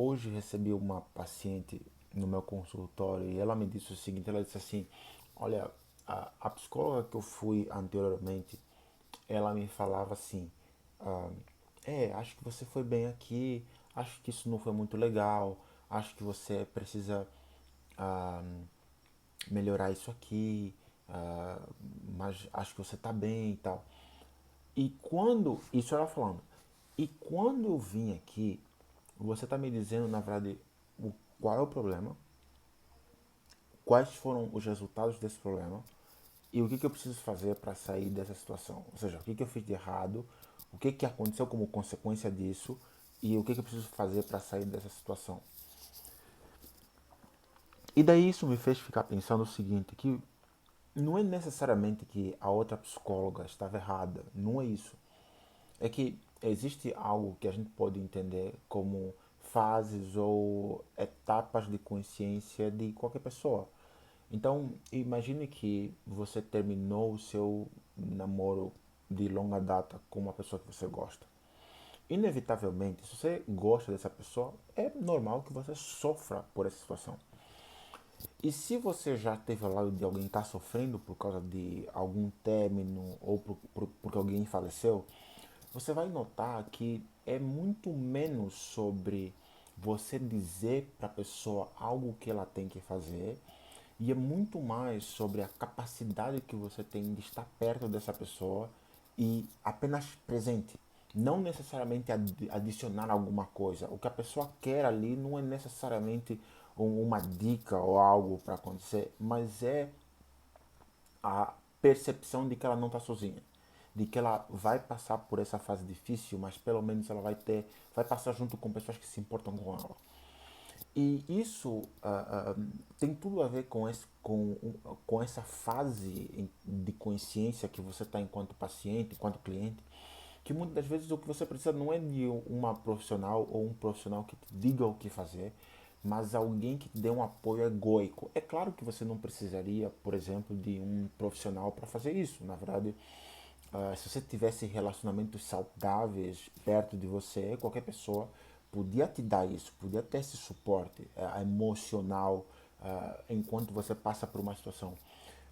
Hoje recebi uma paciente no meu consultório e ela me disse o seguinte, ela disse assim, olha, a psicóloga que eu fui anteriormente, ela me falava assim, ah, acho que você foi bem aqui, acho que isso não foi muito legal, acho que você precisa ah, melhorar isso aqui, ah, mas acho que você tá bem e tal. E quando, isso ela falando, e quando eu vim aqui, você tá me dizendo, na verdade, qual é o problema, quais foram os resultados desse problema e o que eu preciso fazer para sair dessa situação. Ou seja, o que eu fiz de errado, o que aconteceu como consequência disso e o que eu preciso fazer para sair dessa situação. E daí isso me fez ficar pensando o seguinte, que não é necessariamente que a outra psicóloga estava errada, não é isso. É que existe algo que a gente pode entender como fases ou etapas de consciência de qualquer pessoa. Então, imagine que você terminou o seu namoro de longa data com uma pessoa que você gosta. Inevitavelmente, se você gosta dessa pessoa, é normal que você sofra por essa situação. E se você já teve ao lado de alguém que está sofrendo por causa de algum término ou porque alguém faleceu, você vai notar que é muito menos sobre você dizer para a pessoa algo que ela tem que fazer e é muito mais sobre a capacidade que você tem de estar perto dessa pessoa e apenas presente. Não necessariamente adicionar alguma coisa. O que a pessoa quer ali não é necessariamente uma dica ou algo para acontecer, mas é a percepção de que ela não está sozinha, de que ela vai passar por essa fase difícil, mas pelo menos ela vai passar junto com pessoas que se importam com ela. E isso tem tudo a ver com essa fase de consciência que você está enquanto paciente, enquanto cliente, que muitas das vezes o que você precisa não é de uma profissional ou um profissional que te diga o que fazer, mas alguém que te dê um apoio egóico. É claro que você não precisaria, por exemplo, de um profissional para fazer isso. Na verdade, se você tivesse relacionamentos saudáveis perto de você, qualquer pessoa podia te dar isso, podia ter esse suporte emocional enquanto você passa por uma situação.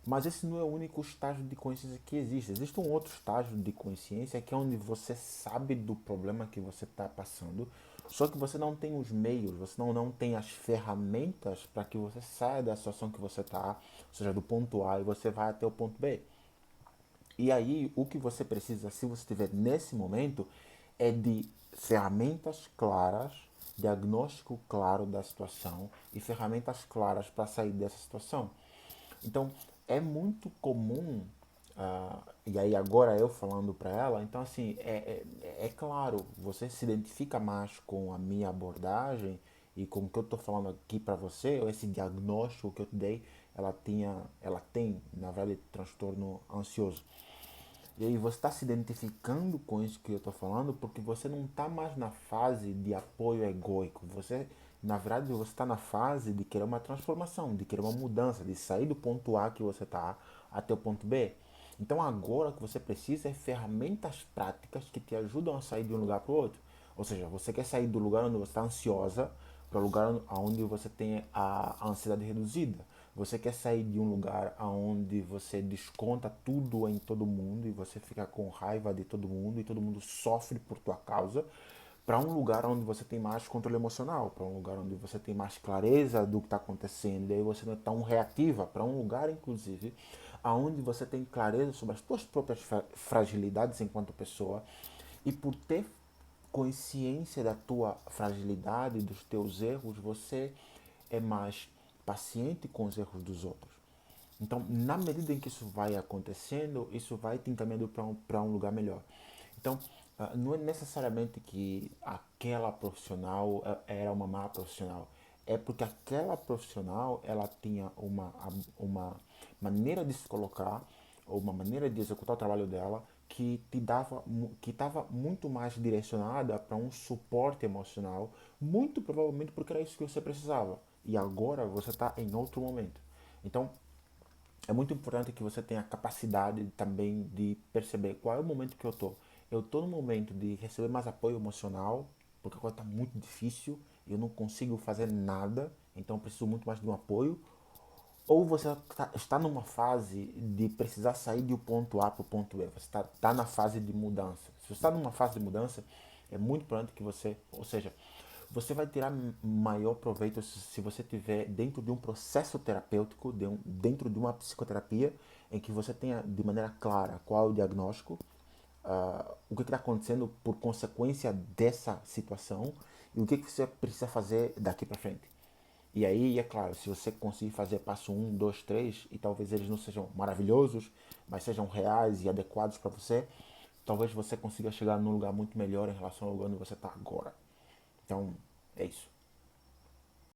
Mas esse não é o único estágio de consciência que existe. Existe um outro estágio de consciência que é onde você sabe do problema que você está passando, só que você não tem os meios, você não tem as ferramentas para que você saia da situação que você está, ou seja, do ponto A e você vai até o ponto B. E aí, o que você precisa, se você estiver nesse momento, é de ferramentas claras, diagnóstico claro da situação e ferramentas claras para sair dessa situação. Então, é muito comum, e aí agora eu falando para ela, então assim, é claro, você se identifica mais com a minha abordagem e com o que eu estou falando aqui para você, ou esse diagnóstico que eu te dei, ela tem, na verdade, transtorno ansioso. E aí você está se identificando com isso que eu estou falando porque você não está mais na fase de apoio egóico. Você, na verdade, você está na fase de querer uma transformação, de querer uma mudança, de sair do ponto A que você está até o ponto B. Então agora o que você precisa é ferramentas práticas que te ajudam a sair de um lugar para o outro. Ou seja, você quer sair do lugar onde você está ansiosa para o lugar onde você tem a ansiedade reduzida. Você quer sair de um lugar onde você desconta tudo em todo mundo e você fica com raiva de todo mundo e todo mundo sofre por tua causa, para um lugar onde você tem mais controle emocional, para um lugar onde você tem mais clareza do que está acontecendo, e aí você não é tão reativa, para um lugar, inclusive, onde você tem clareza sobre as suas próprias fragilidades enquanto pessoa, e por ter consciência da tua fragilidade, dos teus erros, você é mais paciente com os erros dos outros. Então, na medida em que isso vai acontecendo, isso vai te encaminhando para um lugar melhor. Então, não é necessariamente que aquela profissional era uma má profissional. É porque aquela profissional ela tinha uma maneira de se colocar, ou uma maneira de executar o trabalho dela que te dava, que estava muito mais direcionada para um suporte emocional, muito provavelmente porque era isso que você precisava. E agora você está em outro momento. Então, é muito importante que você tenha a capacidade também de perceber qual é o momento que eu tô. Eu tô no momento de receber mais apoio emocional, porque agora tá muito difícil, eu não consigo fazer nada, então preciso muito mais de um apoio, ou você está numa fase de precisar sair do ponto A para o ponto E, você está na fase de mudança. Se você está numa fase de mudança, é muito importante que você, ou seja, você vai tirar maior proveito se você estiver dentro de um processo terapêutico, dentro de uma psicoterapia, em que você tenha de maneira clara qual é o diagnóstico, o que está acontecendo por consequência dessa situação e o que você precisa fazer daqui para frente. E aí, é claro, se você conseguir fazer passo um, 2, 3, e talvez eles não sejam maravilhosos, mas sejam reais e adequados para você, talvez você consiga chegar num lugar muito melhor em relação ao lugar onde você está agora. Então, é isso.